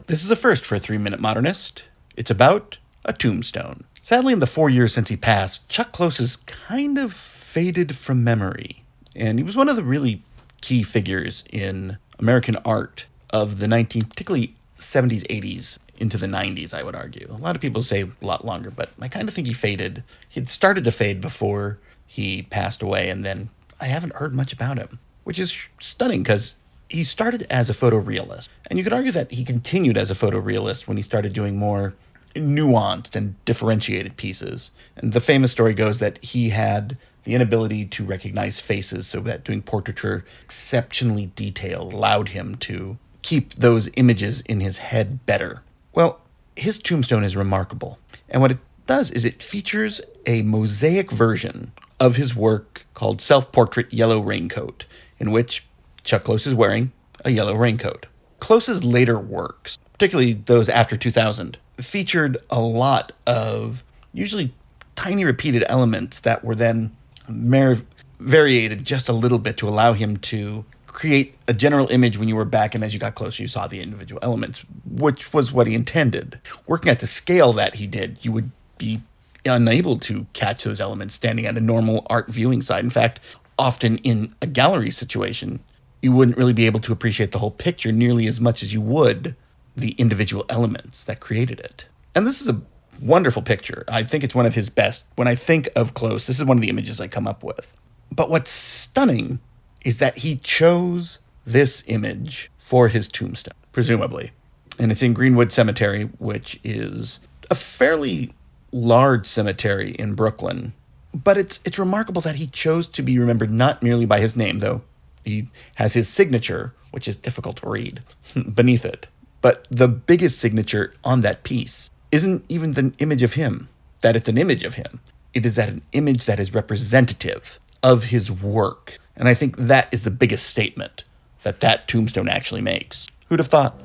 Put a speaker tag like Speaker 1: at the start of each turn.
Speaker 1: This is a first for a 3-minute modernist. It's about a tombstone. Sadly, in the 4 years since he passed, Chuck Close has kind of faded from memory. And he was one of the really key figures in American art of the particularly 70s, 80s, into the 90s, I would argue. A lot of people say a lot longer, but I kind of think he faded. He'd started to fade before he passed away, and then I haven't heard much about him, which is stunning because he started as a photorealist. And you could argue that he continued as a photorealist when he started doing more nuanced and differentiated pieces. And the famous story goes that he had the inability to recognize faces, so that doing portraiture exceptionally detailed allowed him to keep those images in his head better. Well, his tombstone is remarkable. And what it does is it features a mosaic version of his work called Self-Portrait Yellow Raincoat, in which Chuck Close is wearing a yellow raincoat. Close's later works, particularly those after 2000, featured a lot of usually tiny repeated elements that were then variated just a little bit to allow him to create a general image when you were back, and as you got closer you saw the individual elements, which was what he intended. Working at the scale that he did, you would be unable to catch those elements standing at a normal art viewing site. In fact, often in a gallery situation, you wouldn't really be able to appreciate the whole picture nearly as much as you would the individual elements that created it. And this is a wonderful picture. I think it's one of his best. When I think of Close, this is one of the images I come up with. But what's stunning is that he chose this image for his tombstone, presumably. And it's in Greenwood Cemetery, which is a fairly large cemetery in Brooklyn. But it's remarkable that he chose to be remembered not merely by his name, though he has his signature, which is difficult to read, beneath it. But the biggest signature on that piece isn't even the image of him, that it's an image of him. It is an image that is representative of his work. And I think that is the biggest statement that tombstone actually makes. Who'd have thought?